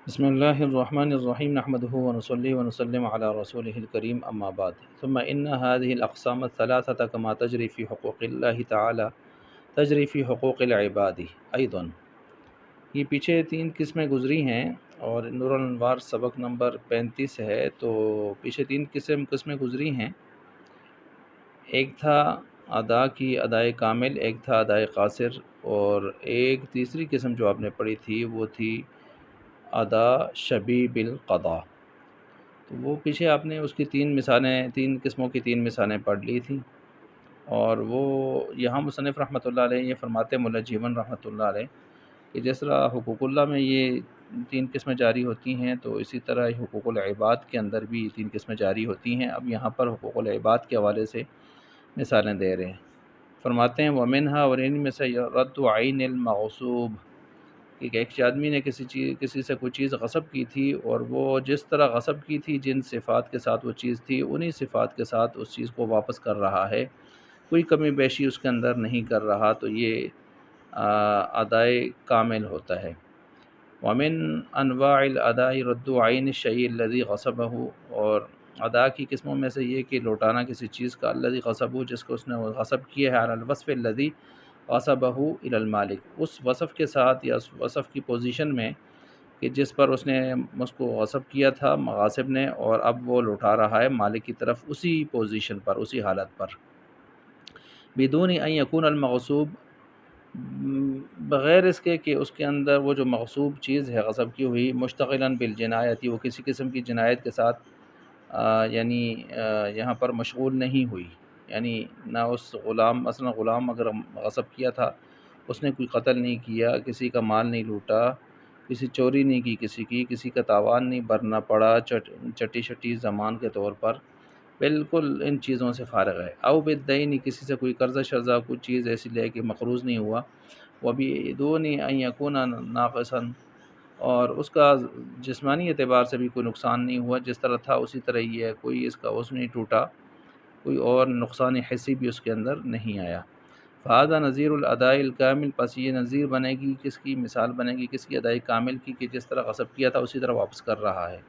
بسم اللہ الرحمن الرحیم نحمده ونصلي ونسلم على رسوله الكريم اما بعد ثم ان هذه الاقسام الثلاثه كما تجري في حقوق الله تعالى تجري في حقوق العباد ايضا۔ یہ پیچھے تین قسمیں گزری ہیں اور نور الانوار سبق نمبر 35 ہے، تو پیچھے تین قسمیں گزری ہیں۔ ایک تھا ادا کی ادائے کامل، ایک تھا ادائے قاصر، اور ایک تیسری قسم جو آپ نے پڑھی تھی وہ تھی ادا شبیہ بالقضاء۔ تو وہ پیچھے آپ نے اس کی تین قسموں کی تین مثالیں پڑھ لی تھیں، اور وہ یہاں مصنف رحمۃ اللہ علیہ یہ فرماتے مولا جیون رحمۃ اللہ علیہ کہ جس طرح حقوق اللہ میں یہ تین قسمیں جاری ہوتی ہیں، تو اسی طرح حقوق العباد کے اندر بھی تین قسمیں جاری ہوتی ہیں۔ اب یہاں پر حقوق العباد کے حوالے سے مثالیں دے رہے ہیں۔ فرماتے ہیں ومنہا، اور ان میں سے رد عین المغصوب، کہ ایک آدمی نے کسی سے کوئی چیز غصب کی تھی، اور وہ جس طرح غصب کی تھی جن صفات کے ساتھ وہ چیز تھی انہی صفات کے ساتھ اس چیز کو واپس کر رہا ہے، کوئی کمی بیشی اس کے اندر نہیں کر رہا، تو یہ ادائے کامل ہوتا ہے۔ ومن انواع الاداء رد عین الشیء الذی غصبہ، اور ادا کی قسموں میں سے یہ کہ لوٹانا کسی چیز کا الذی غصبہ، جس کو اس نے غصب کیا ہے، علی الوصف الذی غصبہ الی المالک، اس وصف کے ساتھ یا اس وصف کی پوزیشن میں کہ جس پر اس نے اس کو غصب کیا تھا غاصب نے، اور اب وہ لوٹا رہا ہے مالک کی طرف اسی پوزیشن پر، اسی حالت پر۔ بدون ان یکون المغصوب، بغیر اس کے کہ اس کے اندر وہ جو مغصوب چیز ہے غصب کی ہوئی مشتغلا بالجنایتی، وہ کسی قسم کی جنایت کے ساتھ یہاں پر مشغول نہیں ہوئی، یعنی نہ اس غلام، مثلا غلام اگر غصب کیا تھا، اس نے کوئی قتل نہیں کیا، کسی کا مال نہیں لوٹا، کسی چوری نہیں کی، کسی کا تاوان نہیں برنا پڑا چٹی شٹی زمان کے طور پر، بالکل ان چیزوں سے فارغ ہے۔ او بالدین، کسی سے کوئی قرضہ شرزہ کوئی چیز ایسی لے کہ مقروض نہیں ہوا، وبدون ان یکون ناقصا، اور اس کا جسمانی اعتبار سے بھی کوئی نقصان نہیں ہوا، جس طرح تھا اسی طرح ہی ہے، کوئی اس کا عضو نہیں ٹوٹا، کوئی اور نقصان حسی بھی اس کے اندر نہیں آیا۔ فہذا نظیر الاداء الکامل، پس یہ نظیر بنے گی کس کی، مثال بنے گی کس کی، ادائی کامل کی، کہ جس طرح غصب کیا تھا اسی طرح واپس کر رہا ہے۔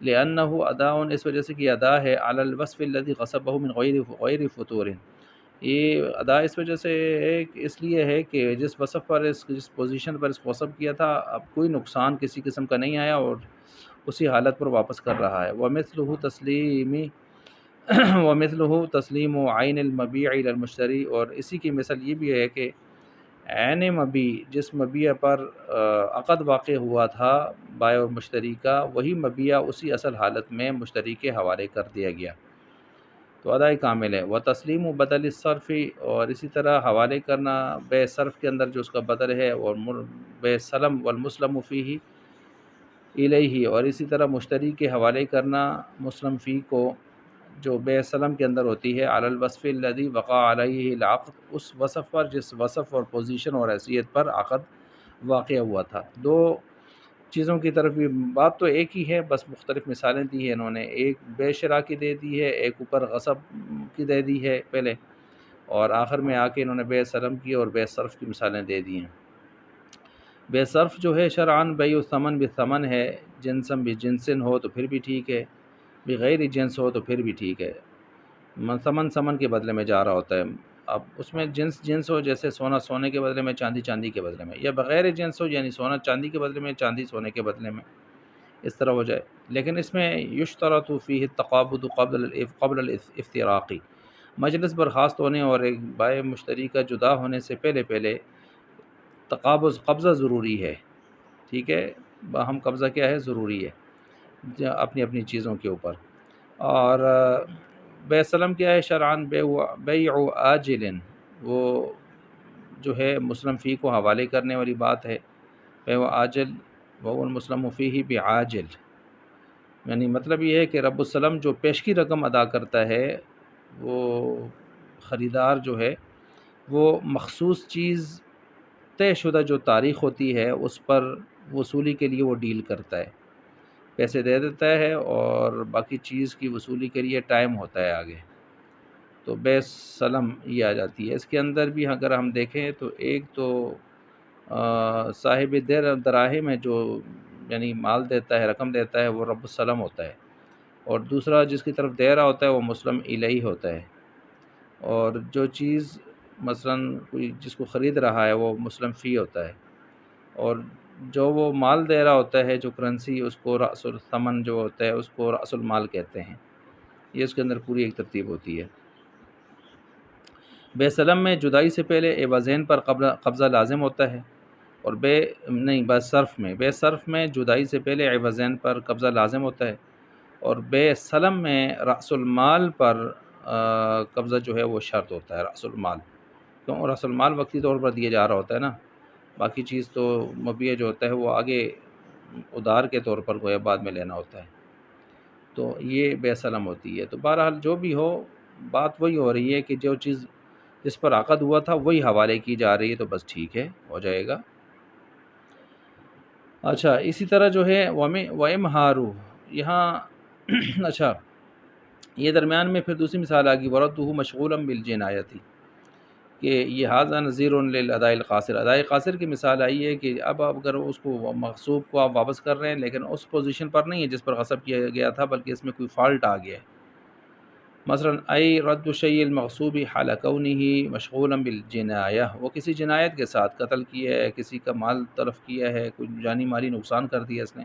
لأنہ ادا، اس وجہ سے کہ ادا ہے، علی الوصف الذی غصبہ من غیر فتور، یہ ادا اس وجہ سے اس لیے ہے کہ جس وصف پر جس پوزیشن پر اس کو غصب کیا تھا اب کوئی نقصان کسی قسم کا نہیں آیا، اور اسی حالت پر واپس کر رہا ہے۔ ومثلہ تسلیم عین المبیع الی المشتری، اور اسی کی مثل یہ بھی ہے کہ عین مبیع، جس مبیع پر عقد واقع ہوا تھا بائع اور مشتری کا، وہی مبیع اسی اصل حالت میں مشتری کے حوالے کر دیا گیا، تو ادائی کامل ہے۔ و تسلیم بدل الصرف، اور اسی طرح حوالے کرنا بے صرف کے اندر جو اس کا بدل ہے، اور بے سلم والمسلم فیہ الیہ، اور اسی طرح مشتری کے حوالے کرنا مسلم فی کو جو بے سلم کے اندر ہوتی ہے، علی الوصف الذی وقع علیہ العقد، اس وصف پر جس وصف اور پوزیشن اور حیثیت پر عقد واقع ہوا تھا۔ دو چیزوں کی طرف بھی بات تو ایک ہی ہے، بس مختلف مثالیں دی ہیں انہوں نے، ایک بے شرا کی دے دی ہے، ایک اوپر غصب کی دے دی ہے پہلے، اور آخر میں آ کے انہوں نے بے سلم کی اور بے صرف کی مثالیں دے دی ہیں۔ بے صرف جو ہے شرعاً بیع الثمن بالثمن ہے، جنسن بجنسن ہو تو پھر بھی ٹھیک ہے، بغیر جنس ہو تو پھر بھی ٹھیک ہے، ثمن کے بدلے میں جا رہا ہوتا ہے، اب اس میں جنس ہو، جیسے سونا سونے کے بدلے میں، چاندی چاندی کے بدلے میں، یا بغیر جنس ہو یعنی سونا چاندی کے بدلے میں، چاندی سونے کے بدلے میں، اس طرح ہو جائے۔ لیکن اس میں یشترط فیہ التقابض قبل الافتراقی، مجلس برخاست ہونے اور ایک بائع مشتری کا جدا ہونے سے پہلے تقابض، قبضہ ضروری ہے، ٹھیک ہے، باہم قبضہ کیا ہے، ضروری ہے اپنی اپنی چیزوں کے اوپر۔ اور بے سلم کیا ہے شرعاً، بیع آجل، وہ جو ہے مسلم فی کو حوالے کرنے والی بات ہے، بیع آجل وہ المسلم فیہ بعاجل، یعنی مطلب یہ ہے کہ رب السلم جو پیشگی رقم ادا کرتا ہے، وہ خریدار جو ہے وہ مخصوص چیز طے شدہ جو تاریخ ہوتی ہے اس پر وصولی کے لیے وہ ڈیل کرتا ہے، پیسے دے دیتا ہے، اور باقی چیز کی وصولی کے لیے ٹائم ہوتا ہے آگے، تو بے سلم یہ آ جاتی ہے۔ اس کے اندر بھی اگر ہم دیکھیں تو ایک تو صاحب دراہم ہے جو یعنی مال دیتا ہے، رقم دیتا ہے، وہ رب السلم ہوتا ہے، اور دوسرا جس کی طرف دے رہا ہوتا ہے وہ مسلم الیہ ہوتا ہے، اور جو چیز مثلاً کوئی جس کو خرید رہا ہے وہ مسلم فی ہوتا ہے، اور جو وہ مال دے رہا ہوتا ہے جو کرنسی، اس کو رأس الثمن جو ہوتا ہے اس کو رأس المال کہتے ہیں۔ یہ اس کے اندر پوری ایک ترتیب ہوتی ہے۔ بے سلم میں جدائی سے پہلے عوضین پر قبضہ لازم ہوتا ہے، اور بے صرف میں جدائی سے پہلے عوضین پر قبضہ لازم ہوتا ہے، اور بے سلم میں رأس المال پر قبضہ جو ہے وہ شرط ہوتا ہے، رأس المال، کیوں رأس المال وقتی طور پر دیا جا رہا ہوتا ہے نا، باقی چیز تو مبیع جو ہوتا ہے وہ آگے ادھار کے طور پر گویا بعد میں لینا ہوتا ہے، تو یہ بے سلم ہوتی ہے۔ تو بہرحال جو بھی ہو، بات وہی ہو رہی ہے کہ جو چیز جس پر عقد ہوا تھا وہی حوالے کی جا رہی ہے، تو بس ٹھیک ہے، ہو جائے گا۔ اچھا، اسی طرح جو ہے وَإِمْهَارُ یہاں اچھا، یہ درمیان میں پھر دوسری مثال آ گئی، وَرَدُّهُ مَشْغُولًا بِالْجِنَایَةِ، کہ یہ ھذا نظیر للاداء القاصر، ادائے قاصر کی مثال آئی ہے کہ اب اگر اس کو مغصوب کو آپ واپس کر رہے ہیں لیکن اس پوزیشن پر نہیں ہے جس پر غصب کیا گیا تھا، بلکہ اس میں کوئی فالٹ آ گیا ہے، مثلا ای رد الشیء المغصوب حال کونہ مشغولا بالجنایہ، وہ کسی جنایت کے ساتھ قتل کیا ہے، کسی کا مال تلف کیا ہے، کوئی جانی مالی نقصان کر دیا اس نے،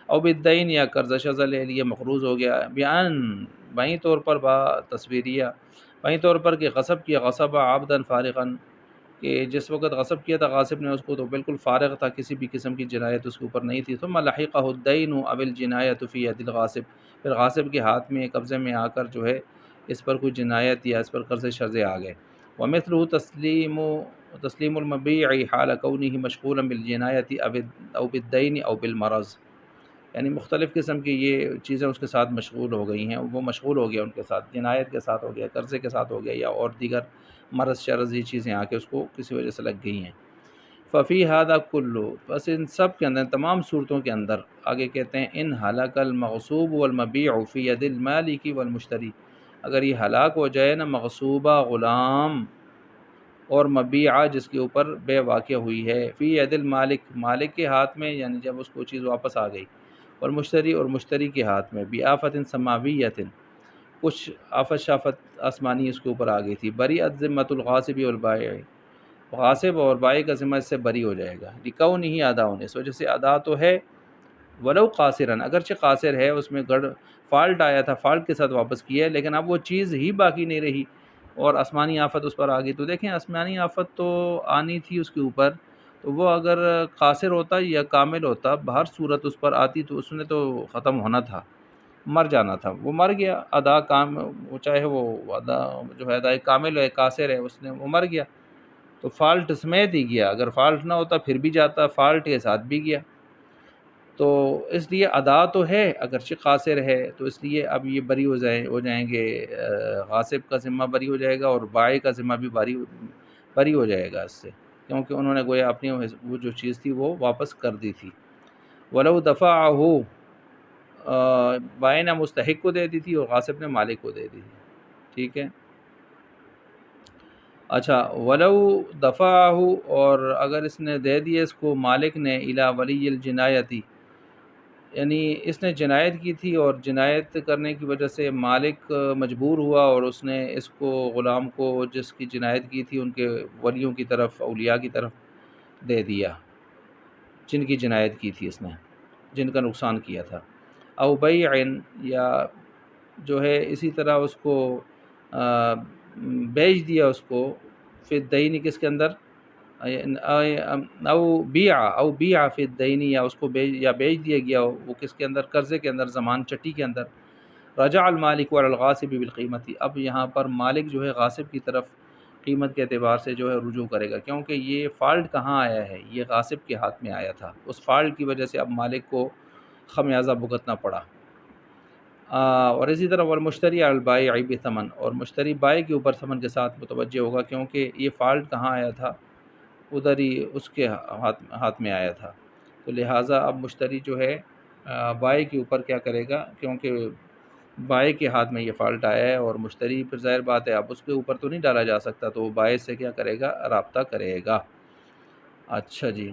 او بالدین یا قرض شذ لے لیے مقروض ہو گیا، بیان بائیں طور پر با تصویریہ، بائیں طور پر کہ غصب کیا، غصب عبدا فارغا، کہ جس وقت غصب کیا تھا غاصب نے اس کو تو بالکل فارغ تھا، کسی بھی قسم کی جنایت اس کے اوپر نہیں تھی، ثم لحقہ الدین او الجنایۃ فی ید الغاصب، پھر غاصب کے ہاتھ میں قبضے میں آ کر جو ہے اس پر کوئی جنایت یا اس پر قرض شرزے آ گئے، ومثلہ تسلیم المبیع حال کونہ مشغولا بالجنایت او بالدین او بالمرض، یعنی مختلف قسم کی یہ چیزیں اس کے ساتھ مشغول ہو گئی ہیں، وہ مشغول ہو گیا ان کے ساتھ، جنایت کے ساتھ ہو گیا، قرضے کے ساتھ ہو گیا، یا اور دیگر مرض شرز یہ چیزیں آ کے اس کو کسی وجہ سے لگ گئی ہیں۔ ففی ہذا کلو، بس ان سب کے اندر، تمام صورتوں کے اندر، آگے کہتے ہیں ان ہلاک المغصوب والمبیع فی ید المالک والمشتری، اگر یہ ہلاک ہو جائے نا مغصوبہ غلام اور مبیعہ جس کے اوپر بے واقع ہوئی ہے، فی ید المالک مالک کے ہاتھ میں، یعنی جب اس کو چیز واپس آ گئی، اور مشتری اور مشتری کے ہاتھ میں، بآفت سماویۃ، کچھ آفت شافت آسمانی اس کے اوپر آ گئی تھی، بریئت ذمۃ الغاصب والبائع، غاصب اور بائع کا ذمہ اس سے بری ہو جائے گا، لکونہ ادا، اس وجہ سے ادا تو ہے، ولو قاصرن، اگرچہ قاصر ہے، اس میں فالٹ آیا تھا، فالٹ کے ساتھ واپس کیا ہے، لیکن اب وہ چیز ہی باقی نہیں رہی اور آسمانی آفت اس پر آ گئی، تو دیکھیں آسمانی آفت تو آنی تھی اس کے اوپر، تو وہ اگر قاصر ہوتا یا کامل ہوتا، بہر صورت اس پر آتی تو اس نے تو ختم ہونا تھا، مر جانا تھا، وہ مر گیا، ادا کام، وہ چاہے وہ ادا جو ہے ادائے کامل ہے، قاصر ہے، اس نے وہ مر گیا، تو فالٹ سمیت ہی گیا، اگر فالٹ نہ ہوتا پھر بھی جاتا، فالٹ کے ساتھ بھی گیا، تو اس لیے ادا تو ہے اگرچہ قاصر ہے، تو اس لیے اب یہ بری ہو جائیں گے، غاصب کا ذمہ بری ہو جائے گا اور بائع کا ذمہ بھی بری ہو جائے گا اس سے، کیونکہ انہوں نے گویا اپنی وہ جو چیز تھی وہ واپس کر دی تھی۔ ولو دفعہ، بائع نے مستحق کو دے دی تھی اور غاصب نے مالک کو دے دی تھی، ٹھیک ہے۔ اچھا، ولو دفعہ، اور اگر اس نے دے دیا اس کو مالک نے، الی ولی الجنایتی، یعنی اس نے جنایت کی تھی اور جنایت کرنے کی وجہ سے مالک مجبور ہوا اور اس نے اس کو غلام کو جس کی جنایت کی تھی ان کے ولیوں کی طرف، اولیاء کی طرف دے دیا جن کی جنایت کی تھی اس نے، جن کا نقصان کیا تھا، او بیع، یا جو ہے اسی طرح اس کو بیچ دیا اس کو، فی الدین، کس کے اندر، او بیع فی الدین، یا اس کو بیچ دیا گیا وہ کس کے اندر، قرضے کے اندر، زمان چٹی کے اندر، رجع المالک علی الغاصب بالقیمت، اب یہاں پر مالک جو ہے غاصب کی طرف قیمت کے اعتبار سے جو ہے رجوع کرے گا، کیونکہ یہ فالٹ کہاں آیا ہے، یہ غاصب کے ہاتھ میں آیا تھا، اس فالٹ کی وجہ سے اب مالک کو خمیازہ بھگتنا پڑا، اور اسی طرح والمشتری علی البائع بثمن، اور مشتری بائع کے اوپر ثمن کے ساتھ متوجہ ہوگا، کیونکہ یہ فالٹ کہاں آیا تھا، ادھر ہی اس کے ہاتھ میں آیا تھا، تو لہٰذا اب مشتری جو ہے بائع کے اوپر کیا کرے گا، کیونکہ بائع کے ہاتھ میں یہ فالٹ آیا ہے، اور مشتری پھر ظاہر بات ہے اب اس کے اوپر تو نہیں ڈالا جا سکتا، تو وہ بائع سے کیا کرے گا، رابطہ کرے گا۔ اچھا جی،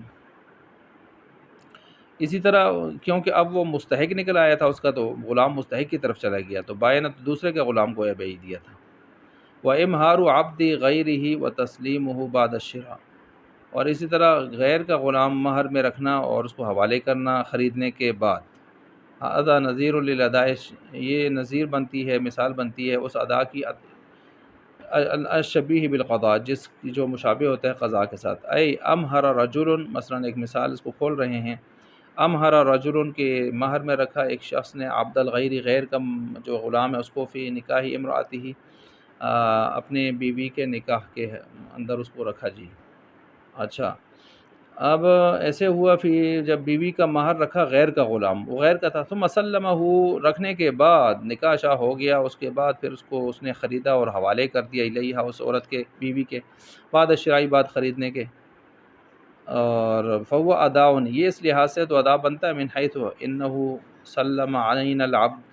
اسی طرح کیونکہ اب وہ مستحق نکل آیا تھا اس کا، تو غلام مستحق کی طرف چلا گیا، تو بائے نے تو دوسرے کے غلام کو بیچ دیا تھا۔ وَإِمْهَارُ عَبْدِ غَيْرِهِ وَتَسْلِيمُهُ بَعْدَ الشِّرَاءِ، اور اسی طرح غیر کا غلام مہر میں رکھنا اور اس کو حوالے کرنا خریدنے کے بعد۔ ادا نظیر للاداء، یہ نظیر بنتی ہے، مثال بنتی ہے اس ادا کی الشبیہ بالقضاء، جس کی جو مشابہ ہوتا ہے قضاء کے ساتھ۔ اے امہر رجل، مثلا ایک مثال اس کو کھول رہے ہیں، امہر رجل کے مہر میں رکھا ایک شخص نے عبد الغیر، غیر کا جو غلام ہے اس کو، فی نکاح امراتی، اپنے بیوی کے نکاح کے اندر اس کو رکھا جی۔ اچھا، اب ایسے ہوا پھر جب بیوی کا مہر رکھا غیر کا غلام، وہ غیر کا تھا، ثم سلمہ، رکھنے کے بعد نکاح شاہ ہو گیا، اس کے بعد پھر اس کو اس نے خریدا اور حوالے کر دیا الیہا، اس عورت کے، بیوی کے، بعد شرائی، بعد خریدنے کے، اور فهو ادا، یہ اس لحاظ سے تو ادا بنتا ہے، من حیث انہ سلم عین العبد،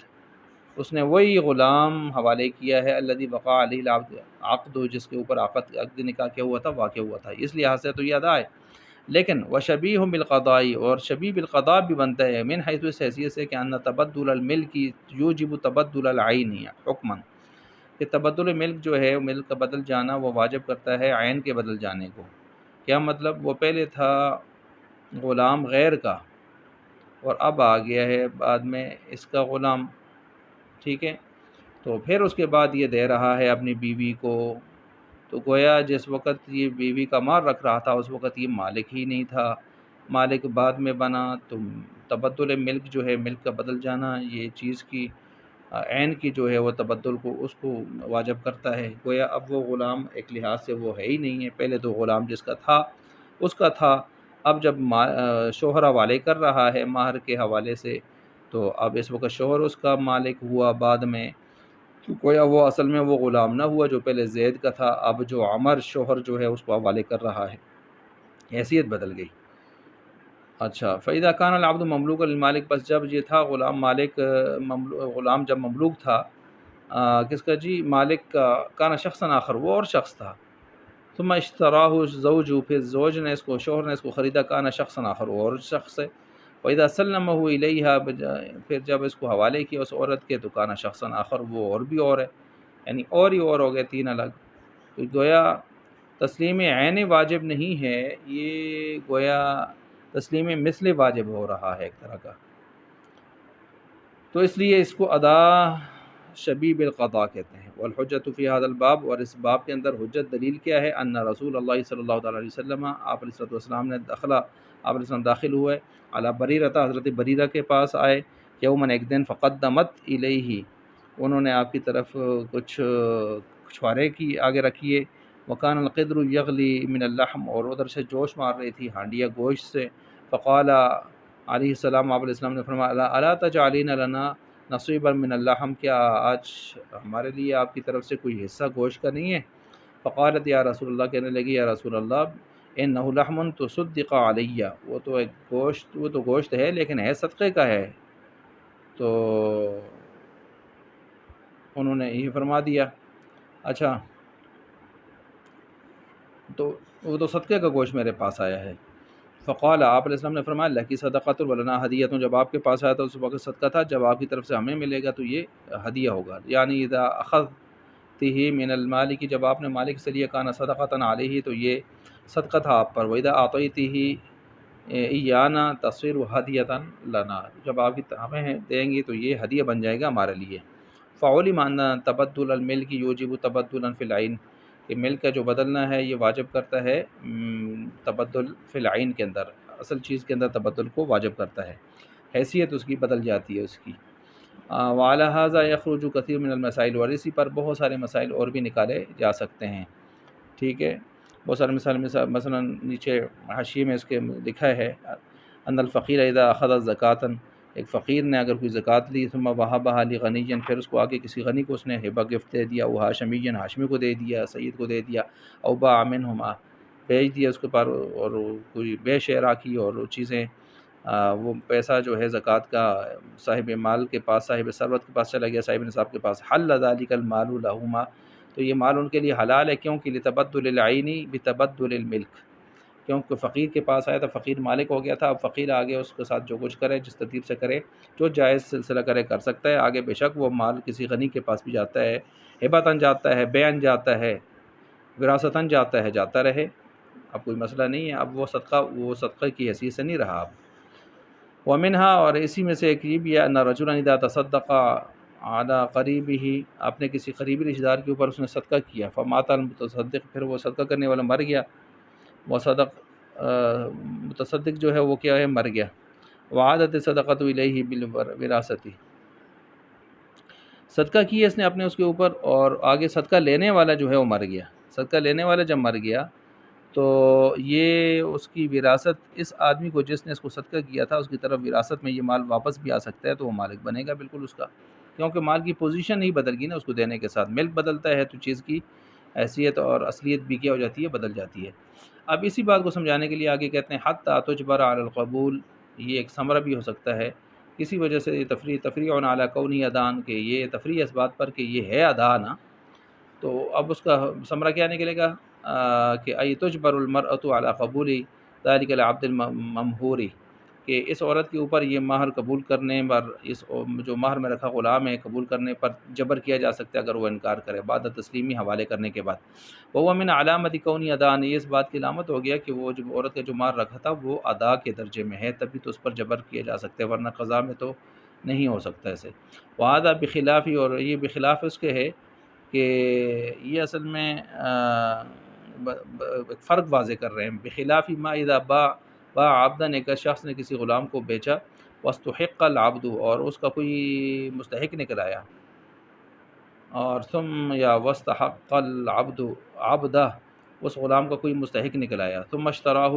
اس نے وہی غلام حوالے کیا ہے، الذی وقع علیہ العبد عقد، جس کے اوپر عقد نکاح کیا ہوا تھا، واقع ہوا تھا، اس لحاظ سے تو یہ ادا ہے۔ لیکن وشبیہ بالقضاء، اور شبیہ بالقضاء بھی بنتا ہے، من حیث اس حیثیت سے کہ ان تبدل الملک یوجب تبدل العین حکما، کہ تبدل ملک جو ہے، ملک کا بدل جانا، وہ واجب کرتا ہے عین کے بدل جانے کو۔ کیا مطلب؟ وہ پہلے تھا غلام غیر کا، اور اب آ گیا ہے بعد میں اس کا غلام، ٹھیک ہے، تو پھر اس کے بعد یہ دے رہا ہے اپنی بیوی کو، تو گویا جس وقت یہ بیوی کا مال رکھ رہا تھا اس وقت یہ مالک ہی نہیں تھا، مالک بعد میں بنا، تو تبدل ملک جو ہے، ملک کا بدل جانا، یہ چیز کی عین کی جو ہے وہ تبدل کو، اس کو واجب کرتا ہے۔ گویا اب وہ غلام ایک لحاظ سے وہ ہے ہی نہیں ہے، پہلے تو غلام جس کا تھا اس کا تھا، اب جب شوہر حوالے کر رہا ہے مہر کے حوالے سے، تو اب اس وقت شوہر اس کا مالک ہوا بعد میں، تو گویا وہ اصل میں وہ غلام نہ ہوا جو پہلے زید کا تھا، اب جو عمر شوہر جو ہے اس کو حوالے کر رہا ہے، حیثیت بدل گئی۔ اچھا، فَإِذَا كَانَ الْعَبْدُ مَمْلُوكًا لِلْمَالِكِ، بس جب یہ تھا غلام مالک، غلام جب مملوک تھا کس کا جی؟ مالک کا، کانا شخص آخر، وہ اور شخص تھا، ثم اشتراہ زوج، پھر زوج نے اس کو، شوہر نے اس کو خریدا، کانا شخص آخر، وہ اور شخص ہے، وَإِذَا سَلَّمَهُ إِلَيْهَا، پھر جب اس کو حوالے کیا اس عورت کے، تو کانا شخص آخر، وہ اور بھی اور ہے، یعنی اور ہی اور ہو گئے، تین الگ۔ تو گویا تسلیم عین واجب نہیں ہے، یہ گویا تسلیم مثل واجب ہو رہا ہے ایک طرح کا، تو اس لیے اس کو ادا شبیہ بالقضاء کہتے ہیں۔ والحجۃ فی هذا الباب، اور اس باب کے اندر حجت دلیل کیا ہے؟ ان رسول اللہ صلی اللہ تعالی علیہ وسلم، آپ علیہ السلام نے آپ علیہ السلام داخل ہوئے، علی بریرہ، حضرت بریرہ کے پاس آئے، یومن، ایک دن، فقدمت الیہ، انہوں نے آپ کی طرف کچھ چھوارے کی آگے رکھیے، وکان القدر یغلی من اللحم، اور ادھر سے جوش مار رہی تھی ہانڈیاں گوشت سے، فقال علیہ السلام، آپ علیہ السلام نے فرمایا، الا تجعلین لنا نصیبا من اللحم، کیا آج ہمارے لیے آپ کی طرف سے کوئی حصہ گوشت کا نہیں ہے؟ فقالت یا رسول اللہ، کہنے لگی یا رسول اللہ، انہ لحم تصدق علیہ، وہ تو ایک گوشت، وہ تو گوشت ہے لیکن ہے صدقے کا ہے، تو انہوں نے یہ فرما دیا، اچھا تو وہ تو صدقے کا گوشت میرے پاس آیا ہے۔ فقال، آپ علیہ السلام نے فرمایا، اللہ کی صدقۃ ولنا ہدیۃ، جب آپ کے پاس آیا تھا اس وقت صدقہ تھا، جب آپ کی طرف سے ہمیں ملے گا تو یہ ہدیہ ہوگا، یعنی اذا اخذتہ من المال، کی جب آپ نے مالک سے لیا، کانا صدقۃ علیہ، تو یہ صدقہ تھا آپ پر، واذا اعطیتہ ایانا تصیر ہدیۃ لنا، جب آپ کی ہمیں دیں گی تو یہ ہدیہ بن جائے گا ہمارے لیے۔ فعلم ان تبدل الملک یوجب تبدلا فی العین، کہ ملک کا جو بدلنا ہے یہ واجب کرتا ہے تبدل فی العین کے اندر، اصل چیز کے اندر تبدل کو واجب کرتا ہے، حیثیت اس کی بدل جاتی ہے اس کی۔ وعلی ھذا یخرج کثیر من المسائل، اور اسی پر بہت سارے مسائل اور بھی نکالے جا سکتے ہیں، ٹھیک ہے، بہت سارے مثلا نیچے حاشیے میں اس کے لکھا ہے، ان الفقیر اذا اخذ زکاۃ، ایک فقیر نے اگر کوئی زکوٰۃ لی، ثم وہبھا لغنی، پھر اس کو آگے کسی غنی کو اس نے ہبہ گفٹ دے دیا، وہ ہاشمی، ہاشمی کو دے دیا، سید کو دے دیا، او باع منہما، بیچ دیا اس کے پر، اور کوئی بے شعرا کی، اور وہ چیزیں وہ پیسہ جو ہے زکوٰۃ کا صاحب مال کے پاس، صاحب ثروت کے پاس چلا گیا، صاحب نصاب کے پاس، حل ذلک المال لہما، تو یہ مال ان کے لیے حلال ہے، کیوں کہ لتبدل العین بتبدل الملک، کیونکہ فقیر کے پاس آیا تھا، فقیر مالک ہو گیا تھا، اب فقیر آگے اس کے ساتھ جو کچھ کرے، جس ترتیب سے کرے، جو جائز سلسلہ کرے کر سکتا ہے، آگے بے شک وہ مال کسی غنی کے پاس بھی جاتا ہے، ہبتاً جاتا ہے، بیعن جاتا ہے، وراثتاً جاتا ہے، جاتا رہے، اب کوئی مسئلہ نہیں ہے، اب وہ صدقہ کی حیثیت سے نہیں رہا اب۔ ومنها، اور اسی میں سے ایک یہ بھی ہے، ان رجلا اذا تصدق علی قریبہ، اپنے کسی قریبی رشتہ دار کے اوپر اس نے صدقہ کیا، فمات المتصدق، پھر وہ صدقہ کرنے والا مر گیا، وہ متصدق جو ہے وہ کیا ہے، مر گیا، وعادت صدقۃ الیہ بالوراثۃ، صدقہ کیا اس نے اپنے اس کے اوپر، اور آگے صدقہ لینے والا جو ہے وہ مر گیا، صدقہ لینے والا جب مر گیا تو یہ اس کی وراثت، اس آدمی کو جس نے اس کو صدقہ کیا تھا، اس کی طرف وراثت میں یہ مال واپس بھی آ سکتا ہے، تو وہ مالک بنے گا بالکل اس کا، کیونکہ مال کی پوزیشن نہیں بدل گی نا اس کو دینے کے ساتھ، ملک بدلتا ہے تو چیز کی حیثیت اور اصلیت بھی کیا ہو جاتی ہے، بدل جاتی ہے۔ اب اسی بات کو سمجھانے کے لیے آگے کہتے ہیں حتی تجبر علی القبول، یہ ایک ثمرہ بھی ہو سکتا ہے، کسی وجہ سے یہ تفریع علی کونی ادان، کہ یہ تفریع اس بات پر کہ یہ ہے ادا نا، تو اب اس کا ثمرہ کیا نکلے گا، کہ ای تجبر المرأۃ علی قبول ذلک العبد الممہوری، کہ اس عورت کے اوپر یہ مہر قبول کرنے پر، اس جو مہر میں رکھا غلام ہے قبول کرنے پر جبر کیا جا سکتا ہے اگر وہ انکار کرے بعد تسلیمی، حوالے کرنے کے بعد۔ وہ من علامت کونی ادا، یہ اس بات کی علامت ہو گیا کہ وہ جو عورت کا جو مہر رکھا تھا وہ ادا کے درجے میں ہے، تبھی تو اس پر جبر کیا جا سکتا ہے، ورنہ قضا میں تو نہیں ہو سکتا ایسے۔ وعدہ بخلاف، اور یہ بخلاف اس کے ہے کہ یہ اصل میں ایک فرق واضح کر رہے ہیں، بخلاف ما اذا باع عبدا، ایک شخص نے کسی غلام کو بیچا، واستحق العبد، اور اس کا کوئی مستحق نکل آیا، اور ثم یا واستحق العبد عبدہ، اس غلام کا کوئی مستحق نکل آیا، ثم اشتراه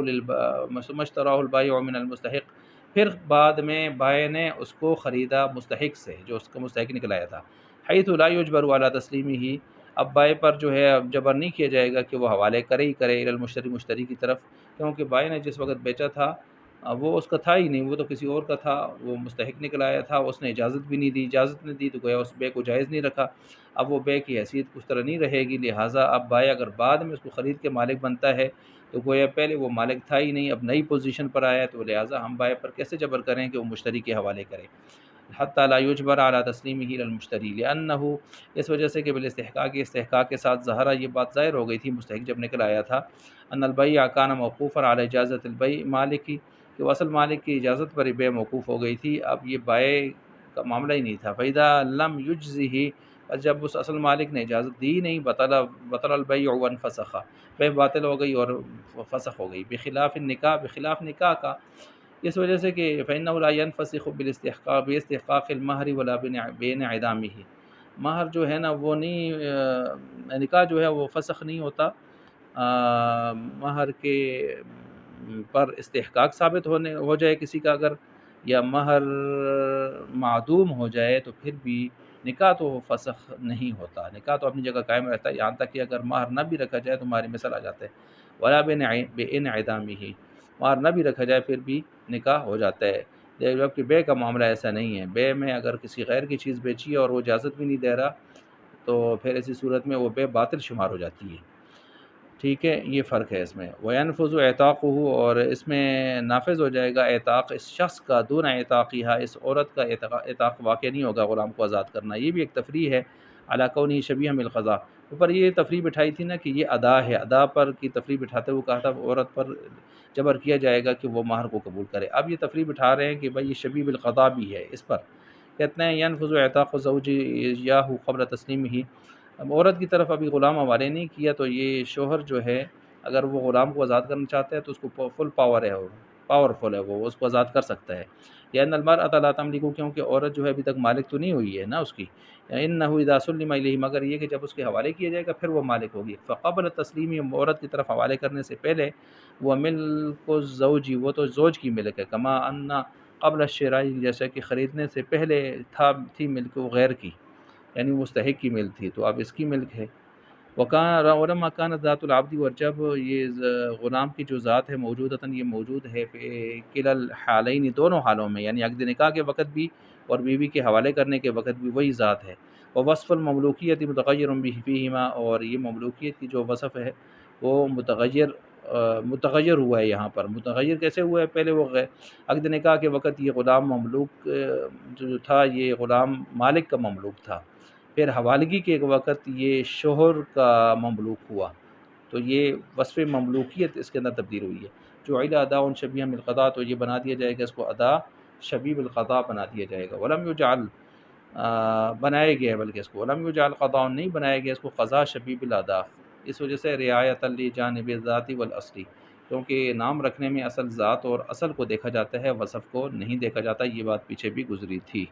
البائع من المستحق، پھر بعد میں بائع نے اس کو خریدا مستحق سے جو اس کا مستحق نکل آیا تھا، حیث لا یجبر علی تسلیمہ، اب بائع پر جو ہے اب جبر نہیں کیا جائے گا کہ وہ حوالے کرے ہی کرے الی المشتری، مشتری کی طرف، کیونکہ بائع نے جس وقت بیچا تھا وہ اس کا تھا ہی نہیں، وہ تو کسی اور کا تھا، وہ مستحق نکل آیا تھا، اس نے اجازت بھی نہیں دی، اجازت نہیں دی تو گویا اس بے کو جائز نہیں رکھا، اب وہ بے کی حیثیت اس طرح نہیں رہے گی، لہٰذا اب بائع اگر بعد میں اس کو خرید کے مالک بنتا ہے تو گویا پہلے وہ مالک تھا ہی نہیں، اب نئی پوزیشن پر آیا ہے، تو لہٰذا ہم بائع پر کیسے جبر کریں کہ وہ مشتری کے حوالے کرے، حتی لا یجبر علی تسلیمہ الی المشتری، لانہ، اس وجہ سے کہ بالاستحقاق، استحقاق کے ساتھ ظاہرہ، یہ بات ظاہر ہو گئی تھی مستحق جب نکل آیا تھا، ان البیع کان موقوفا علی اجازت البیع مالک کی، کہ وہ اصل مالک کی اجازت پر بے موقوف ہو گئی تھی، اب یہ بائع کا معاملہ ہی نہیں تھا، فاذا لم یجزہ، اور جب اس اصل مالک نے اجازت دی نہیں، بطل البیع وانفسخ، بے باطل ہو گئی اور فسخ ہو گئی، بخلاف النکاح، بخلاف نکاح کا، اس وجہ سے کہ فإنه لا ينفسخ بالاستحقاق، باستحقاق المہر ولا بانعدامہ، مہر جو ہے نا وہ نہیں، نکاح جو ہے وہ فسخ نہیں ہوتا مہر کے پر استحقاق ثابت ہو جائے کسی کا اگر، یا مہر معدوم ہو جائے تو پھر بھی نکاح تو فسخ نہیں ہوتا، نکاح تو اپنی جگہ قائم رہتا ہے، یہاں تک کہ اگر مہر نہ بھی رکھا جائے تو مہر مثل آ جاتا ہے، ولا بانعدامہ، مہر نہ بھی رکھا جائے پھر بھی نکاح ہو جاتا ہے، جبکہ بے کا معاملہ ایسا نہیں ہے، بے میں اگر کسی غیر کی چیز بیچی ہے اور وہ اجازت بھی نہیں دے رہا تو پھر ایسی صورت میں وہ بے باطل شمار ہو جاتی ہے، ٹھیک ہے، یہ فرق ہے اس میں۔ وینفذ اعتاقہ، اور اس میں نافذ ہو جائے گا اعتاق اس شخص کا، دون اعتاقیہ، اس عورت کا اعتاق واقع نہیں ہوگا غلام کو آزاد کرنا، یہ بھی ایک تفریح ہے، علی کونہ شبیہ بالقضاء، اوپر یہ تفریح بٹھائی تھی نا کہ یہ ادا ہے، ادا پر کی تفریح بٹھاتے ہوئے کہا تھا عورت پر جبر کیا جائے گا کہ وہ مہر کو قبول کرے، اب یہ تفریح بٹھا رہے ہیں کہ بھائی یہ شبیہ بالقضاء بھی ہے اس پر، کہتے ہیں ینفذ اعتاق زوج یاہ قبل تسلیمہ، اب عورت کی طرف ابھی غلام حوالے نہیں کیا تو یہ شوہر جو ہے اگر وہ غلام کو آزاد کرنا چاہتا ہے تو اس کو فل پاور ہے، وہ پاورفل ہے، وہ اس کو آزاد کر سکتا ہے، یا المرأۃ لا تملک، کیونکہ عورت جو ہے ابھی تک مالک تو نہیں ہوئی ہے نا اس کی، انہ اذا سلم الیہ، مگر یہ کہ جب اس کے حوالے کیا جائے گا پھر وہ مالک ہوگی، فقبل تسلیم، عورت کی طرف حوالے کرنے سے پہلے وہ ملک الزوج، وہ تو زوج کی ملک ہے، کما ان قبل الشراء، جیسے کہ خریدنے سے پہلے تھی ملک غیر کی، یعنی مستحق کی ملک تھی تو اب اس کی ملک ہے، وکان ولما کانت ذات العبد، اور جب یہ غلام کی جو ذات ہے موجودتاً، یہ موجود ہے فی کلا الحالین، دونوں حالوں میں، یعنی عقد نکاح کے وقت بھی اور بیوی کے حوالے کرنے کے وقت بھی وہی ذات ہے، ووصف المملوکیت متغیر به فیہما، اور یہ مملوکیت کی جو وصف ہے وہ متغیر متغیر ہوا ہے یہاں پر۔ متغیر کیسے ہوا ہے؟ پہلے وہ عقد نکاح کے وقت یہ غلام مملوک جو تھا یہ غلام مالک کا مملوک تھا، پھر حوالگی کے وقت یہ شوہر کا مملوک ہوا، تو یہ وصف مملوکیت اس کے اندر تبدیل ہوئی ہے۔ جو عیل ادا شبیہ بالقضاء، تو یہ بنا دیا جائے گا اس کو ادا شبیہ بالقضاء بنا دیا جائے گا۔ ولم یجعل بنایا گیا ہے، بلکہ اس کو ولم یجعل قضاء نہیں بنایا گیا اس کو قضاء شبیہ بالادا، اس وجہ سے رعایت لجانب الذات والاصلی، کیونکہ نام رکھنے میں اصل ذات اور اصل کو دیکھا جاتا ہے، وصف کو نہیں دیکھا جاتا، یہ بات پیچھے بھی گزری تھی۔